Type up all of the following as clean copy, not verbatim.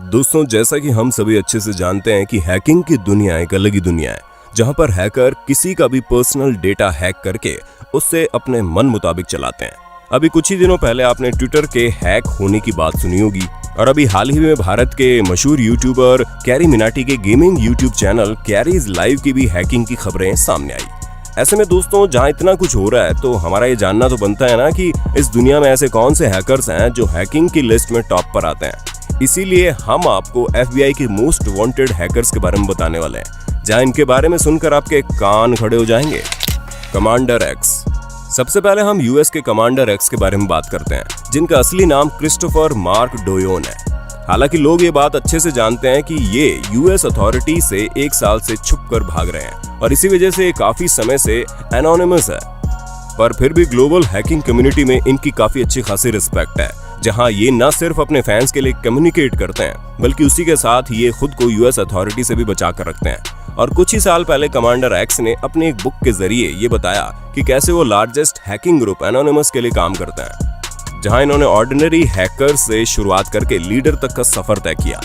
दोस्तों, जैसा कि हम सभी अच्छे से जानते हैं कि हैकिंग की दुनिया एक अलग ही दुनिया है, जहां पर हैकर किसी का भी पर्सनल डेटा हैक करके उससे अपने मन मुताबिक चलाते हैं। अभी कुछ ही दिनों पहले आपने ट्विटर के हैक होने की बात सुनी होगी, और अभी हाल ही में भारत के मशहूर यूट्यूबर कैरी मिनाटी के gaming YouTube channel carries live की भी हैकिंग की खबरें सामने आई। ऐसे में दोस्तों, जहां इतना कुछ हो रहा है तो हमारा ये जानना तो बनता है ना कि इस दुनिया में ऐसे कौन से हैकर्स हैं जो हैकिंग की लिस्ट में टॉप पर आते हैं। इसीलिए हम आपको FBI के मोस्ट वांटेड हैकर्स के बारे में बताने वाले हैं, जहां इनके बारे में सुनकर आपके कान खड़े हो जाएंगे। Commander x. सबसे पहले हम US के कमांडर एक्स के बारे में बात करते हैं, जिनका असली नाम क्रिस्टोफर मार्क डोयोन है। हालांकि लोग ये बात अच्छे से जानते हैं कि ये US अथॉरिटी से 1 साल से छुप कर भाग रहे हैं और इसी वजह से काफी समय से एनोनिमस है, पर फिर भी ग्लोबल हैकिंग कम्युनिटी में इनकी काफी अच्छी खासी रिस्पेक्ट है, जहां ये न सिर्फ अपने फैंस के लिए कम्युनिकेट करते हैं बल्कि उसी के साथ ये खुद को US अथॉरिटी से भी बचा कर रखते हैं। और कुछ ही साल पहले कमांडर एक्स ने अपनी एक बुक के जरिए ये बताया कि कैसे वो लार्जेस्ट हैकिंग ग्रुप एनोनिमस के लिए काम करते हैं, जहां इन्होंने ऑर्डिनरी हैकर से शुरुआत करके लीडर तक का सफर तय किया।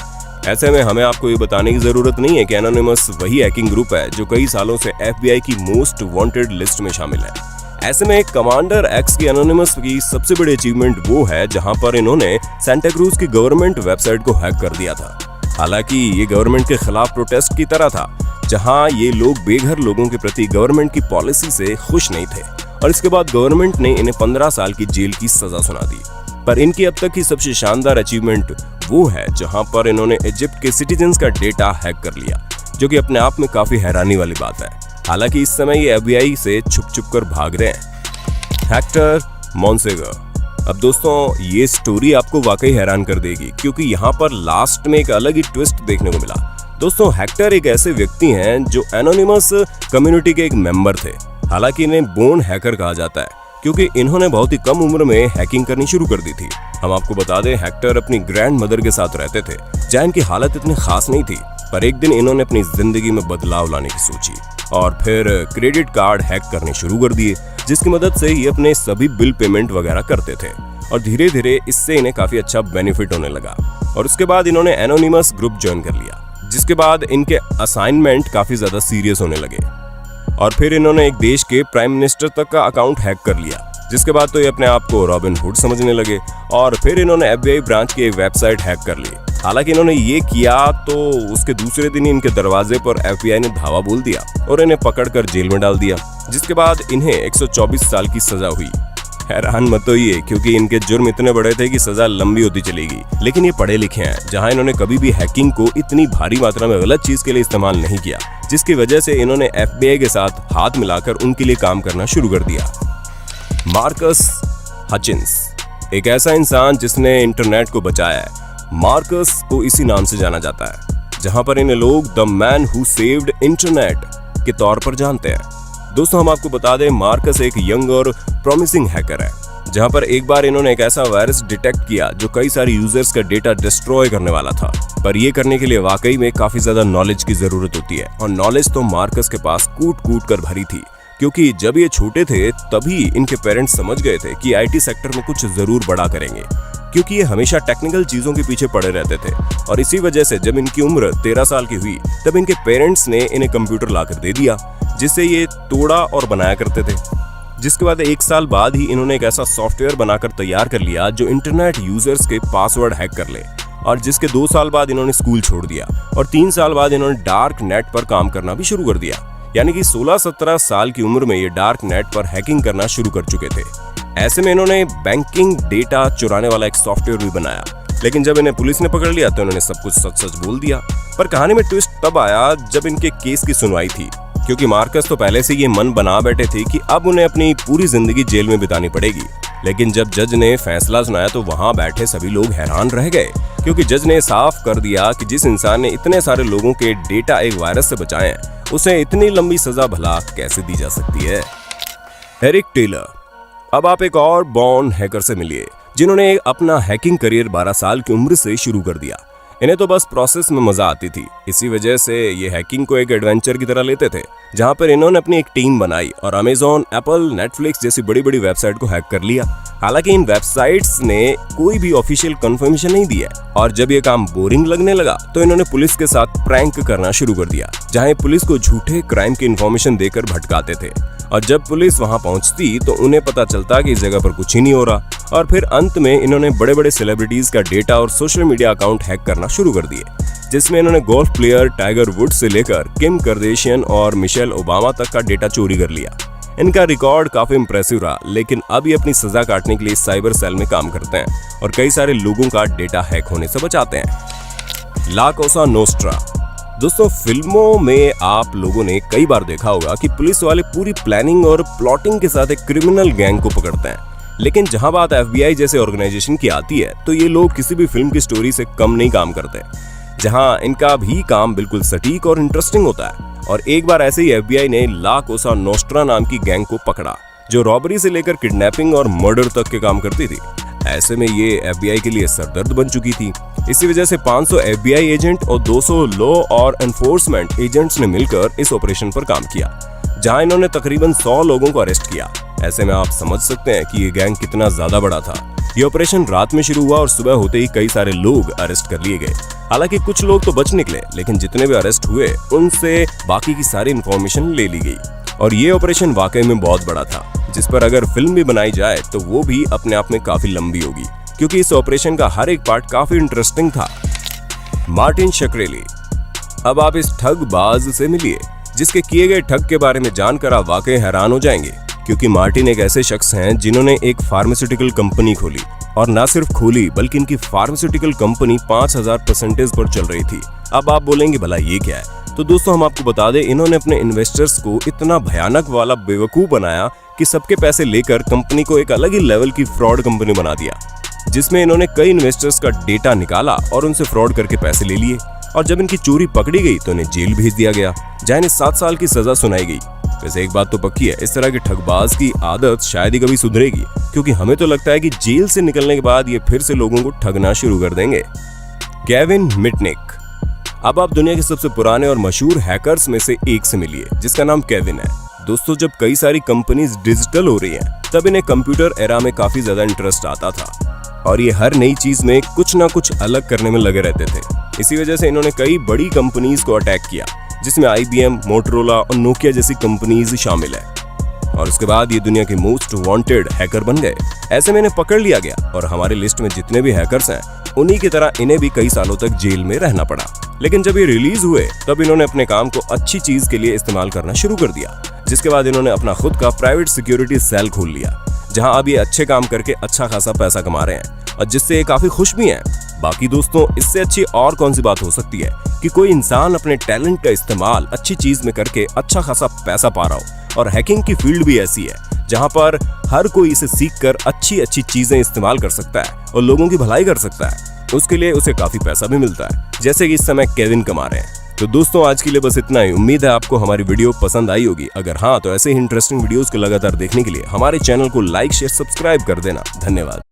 ऐसे में हमें आपको ये बताने की जरूरत नहीं है कि एनोनिमस वही हैकिंग ग्रुप है जो कई सालों से FBI की मोस्ट वांटेड लिस्ट में शामिल है। ऐसे में कमांडर एक्स की एनोनिमस की सबसे बड़ी अचीवमेंट वो है जहां पर इन्होंने सांता क्रूज की गवर्नमेंट वेबसाइट को हैक कर दिया था। हालांकि ये गवर्नमेंट के खिलाफ प्रोटेस्ट की तरह था, जहां ये लोग बेघर लोगों के प्रति गवर्नमेंट की पॉलिसी से खुश नहीं थे, और इसके बाद गवर्नमेंट ने इन्हें 15 साल की जेल की सजा सुना दी। पर इनकी अब तक की सबसे शानदार अचीवमेंट वो है जहां पर इन्होंने इजिप्ट के सिटीजन्स का डेटा हैक कर लिया, जो कि अपने आप में काफी हैरानी वाली बात है। हालांकि इस समय ये FBI से छुप कर भाग रहे हैं। हेक्टर मोन्सेगा। अब दोस्तों, ये स्टोरी आपको वाकई हैरान कर देगी, क्योंकि यहाँ पर लास्ट में एक अलग ही ट्विस्ट देखने को मिला। दोस्तों, हेक्टर एक ऐसे व्यक्ति हैं जो एनोनिमस कम्युनिटी के एक मेंबर थे। हालांकि इन्हें बोर्न हैकर कहा जाता है, क्योंकि इन्होंने बहुत ही कम उम्र में हैकिंग करनी शुरू कर दी थी। हम आपको बता दें, हेक्टर अपनी ग्रैंड मदर के साथ रहते थे, जहां इनकी हालत इतनी खास नहीं थी, पर एक दिन इन्होंने अपनी जिंदगी में बदलाव लाने की सोची और फिर क्रेडिट कार्ड हैक करने शुरू कर दिए, जिसकी मदद से ये अपने सभी बिल पेमेंट वगैरह करते थे, और धीरे धीरे इससे इन्हें काफी अच्छा बेनिफिट होने लगा। और उसके बाद इन्होंने एनोनिमस ग्रुप ज्वाइन कर लिया, जिसके बाद इनके असाइनमेंट काफी ज्यादा सीरियस होने लगे, और फिर इन्होंने एक देश के प्राइम मिनिस्टर तक का अकाउंट हैक कर लिया। जिसके बाद तो ये अपने आप को रॉबिन हुड समझने लगे, और फिर इन्होंने FBI ब्रांच की एक वेबसाइट हैक कर ली। हालांकि इन्होंने ये किया तो उसके दूसरे दिन ही इनके दरवाजे पर FBI ने धावा बोल दिया और इन्हें पकड़कर जेल में डाल दिया, जिसके बाद इन्हें 124 साल की सजा हुई। हैरान मत होइए, क्योंकि इनके जुर्म इतने बड़े थे कि सजा लंबी होती चलेगी। लेकिन ये पढ़े लिखे हैं, जहां इन्होंने कभी भी हैकिंग को इतनी भारी मात्रा में गलत चीज के लिए इस्तेमाल नहीं किया, जिसकी वजह से इन्होंने FBI के साथ हाथ मिलाकर उनके लिए काम करना शुरू कर दिया। मार्कस हचिंस, एक ऐसा इंसान जिसने इंटरनेट को बचाया है। मार्कस को इसी नाम से जाना जाता है, जहां पर इन्हें लोग the man who saved internet के तौर पर जानते हैं। दोस्तों, हम आपको बता दें, मार्कस एक यंग और प्रॉमिसिंग हैकर है, जहां पर एक बार इन्होंने एक ऐसा वायरस डिटेक्ट किया जो कई सारे यूजर्स का डेटा डिस्ट्रॉय करने वाला था। पर ये करने के लिए वाकई में काफी ज्यादा नॉलेज की जरूरत होती है, और नॉलेज तो मार्कस के पास कूट कूट कर भरी थी, क्योंकि जब ये छोटे थे तभी इनके पेरेंट्स समझ गए थे कि IT सेक्टर में कुछ जरूर बड़ा करेंगे, क्योंकि ये हमेशा टेक्निकल चीजों के पीछे पड़े रहते थे। और इसी वजह से जब इनकी उम्र 13 साल की हुई, तब इनके पेरेंट्स ने इन्हें कंप्यूटर लाकर दे दिया, जिससे ये तोड़ा और बनाया करते थे। जिसके बाद 1 साल बाद ही इन्होंने एक ऐसा सॉफ्टवेयर बनाकर तैयार कर लिया जो इंटरनेट यूजर्स के पासवर्ड हैक कर ले, और जिसके 2 साल बाद इन्होंने स्कूल छोड़ दिया, और 3 साल बाद इन्होंने डार्क नेट पर काम करना भी शुरू कर दिया। यानी कि 16-17 साल की उम्र में ये डार्क नेट पर हैकिंग करना शुरू कर चुके थे। ऐसे में इन्होंने बैंकिंग डेटा चुराने वाला एक सॉफ्टवेयर भी बनाया, लेकिन जब इन्हें पुलिस ने पकड़ लिया तो इन्होंने सब कुछ सच सच बोल दिया। पर कहानी में ट्विस्ट तब आया जब इनके केस की सुनवाई थी, क्योंकि मार्कस तो पहले से ये मन बना बैठे थे कि अब उन्हें अपनी पूरी जिंदगी जेल में बितानी पड़ेगी। लेकिन जब जज ने फैसला सुनाया तो वहां बैठे सभी लोग हैरान रह गए, क्योंकि जज ने साफ कर दिया कि जिस इंसान ने इतने सारे लोगों के डेटा एक वायरस से बचाए हैं, उसे इतनी लंबी सजा भला कैसे दी जा सकती है। Eric Taylor. अब आप एक और बॉर्न हैकर से मिलिए, जिन्होंने अपना हैकिंग करियर 12 साल की उम्र से शुरू कर दिया। इन्हें तो बस प्रोसेस में मजा आती थी। इसी वजह से ये हैकिंग को एक एडवेंचर की तरह लेते थे, जहां पर इन्होंने अपनी एक टीम बनाई और अमेजॉन, एप्पल, नेटफ्लिक्स जैसी बड़ी बड़ी वेबसाइट को हैक कर लिया। हालांकि इन वेबसाइट्स ने कोई भी ऑफिशियल कंफर्मेशन नहीं दी है, और जब ये काम बोरिंग लगने लगा तो इन्होंने पुलिस के साथ प्रैंक करना शुरू कर दिया, जहां पुलिस को झूठे क्राइम की इन्फॉर्मेशन देकर भटकाते थे। और जब पुलिस वहां पहुंचती तो उन्हें पता चलता कि इस जगह पर कुछ ही नहीं हो रहा। और फिर अंत में इन्होंने बड़े बड़े सेलिब्रिटीज का डेटा और सोशल मीडिया अकाउंट हैक करना शुरू कर दिए, जिसमें इन्होंने गोल्फ प्लेयर टाइगर वुड्स से लेकर किम कार्दाशियन और मिशेल ओबामा तक का डेटा चोरी कर लिया। इनका रिकॉर्ड काफी इंप्रेसिव रहा, लेकिन अब ये अपनी सजा काटने के लिए साइबर सेल में काम करते हैं और कई सारे लोगों का डेटा हैक होने से बचाते हैं। ला कोसा नोस्ट्रा। दोस्तों, फिल्मों में आप लोगों ने कई बार देखा होगा कि पुलिस वाले पूरी प्लानिंग और प्लॉटिंग के साथ एक क्रिमिनल गैंग को पकड़ते हैं, लेकिन जहां बात FBI जैसे ऑर्गेनाइजेशन की आती है तो ये लोग किसी भी फिल्म की स्टोरी से कम नहीं काम करते, जहां इनका भी काम बिल्कुल सटीक और इंटरेस्टिंग होता है। और एक बार ऐसे ही FBI ने ला कोसा नोस्ट्रा नाम की गैंग को पकड़ा, जो रॉबरी से लेकर किडनैपिंग और मर्डर तक के काम करती थी। ऐसे में ये FBI के लिए सरदर्द बन चुकी थी। इसी वजह से 500 FBI एजेंट और 200 लॉ और एनफोर्समेंट एजेंट्स ने मिलकर इस ऑपरेशन पर काम किया, जहां इन्होंने तकरीबन 100 लोगों को अरेस्ट किया। ऐसे में आप समझ सकते हैं कि ये गैंग कितना ज्यादा बड़ा था। ये ऑपरेशन रात में शुरू हुआ और सुबह होते ही कई सारे लोग अरेस्ट कर लिए गए। हालांकि कुछ लोग तो बच निकले, लेकिन जितने भी अरेस्ट हुए उनसे बाकी की सारी इंफॉर्मेशन ले ली गई। और ये ऑपरेशन वाकई में बहुत बड़ा था, जिस पर अगर फिल्म भी बनाई जाए तो वो भी अपने आप में काफी लंबी होगी, क्योंकि इस ऑपरेशन का हर एक पार्ट काफी इंटरेस्टिंग था। मार्टिन शक्रेली। अब आप इस ठगबाज से मिलिए, जिसके किए गए ठग के बारे में जानकर आप वाकई हैरान हो जाएंगे, क्योंकि मार्टिन एक ऐसे शख्स हैं जिन्होंने एक फार्मास्यूटिकल कंपनी खोली, और न सिर्फ खोली बल्कि इनकी फार्मास्यूटिकल कंपनी 5000% पर चल रही थी। अब आप बोलेंगे भला ये क्या है? तो दोस्तों, हम आपको बता दें, इन्होंने अपने इन्वेस्टर्स को इतना भयानक वाला बेवकूफ बनाया कि सबके पैसे लेकर कंपनी को एक अलग ही लेवल की फ्रॉड कंपनी बना दिया, जिसमें इन्होंने कई इन्वेस्टर्स का डेटा निकाला और उनसे फ्रॉड करके पैसे ले लिए। और जब इनकी चोरी पकड़ी गई तो इन्हें जेल भेज दिया गया, जहां इन्हें 7 साल की सजा सुनाई गई। वैसे एक बात तो पक्की है, इस तरह के ठगबाज की आदत शायद ही कभी सुधरेगी, क्योंकि हमें तो लगता है कि जेल से निकलने के बाद ये फिर से लोगों को ठगना शुरू कर देंगे। Kevin Mitnick. अब आप दुनिया के सबसे पुराने और मशहूर हैकर्स में से एक से मिलिए, जिसका नाम केविन है। दोस्तों, जब कई सारी कंपनीज डिजिटल हो रही हैं, तब इन्हें कंप्यूटर एरा में काफी ज्यादा इंटरेस्ट आता था, और ये हर नई चीज में कुछ ना कुछ अलग करने में लगे रहते थे। इसी वजह से इन्होंने कई बड़ी कंपनीज को अटैक किया, जिसमें IBM, मोटोरोला और नोकिया जैसी कंपनीज शामिल है। और उसके बाद ये दुनिया के मोस्ट वांटेड हैकर बन गए। ऐसे में इन्हें पकड़ लिया गया, और हमारी लिस्ट में जितने भी हैकर्स हैं, उन्हीं की तरह इन्हें भी कई सालों तक जेल में रहना पड़ा। लेकिन जब ये रिलीज हुए, तब इन्होंने अपने काम को अच्छी चीज के लिए इस्तेमाल करना शुरू कर दिया, जिसके बाद इन्होंने अपना खुद का प्राइवेट सिक्योरिटी सेल खोल लिया, जहां अब ये अच्छे काम करके अच्छा खासा पैसा कमा रहे हैं, और जिससे ये काफी खुश भी हैं। बाकी दोस्तों, इससे अच्छी और कौन सी बात हो सकती है कि कोई इंसान अपने टैलेंट का इस्तेमाल अच्छी चीज में करके अच्छा खासा पैसा पा रहा हो। और हैकिंग की फील्ड भी ऐसी है, जहां पर हर कोई इसे सीखकर अच्छी अच्छी चीजें इस्तेमाल कर सकता है और लोगों की भलाई कर सकता है। उसके लिए उसे काफी पैसा भी मिलता है, जैसे कि इस समय केविन कमा रहे हैं। तो दोस्तों, आज के लिए बस इतना ही। उम्मीद है आपको हमारी वीडियो पसंद आई होगी। अगर हाँ, तो ऐसे ही इंटरेस्टिंग वीडियोस को लगातार देखने के लिए हमारे चैनल को लाइक, शेयर, सब्सक्राइब कर देना। धन्यवाद।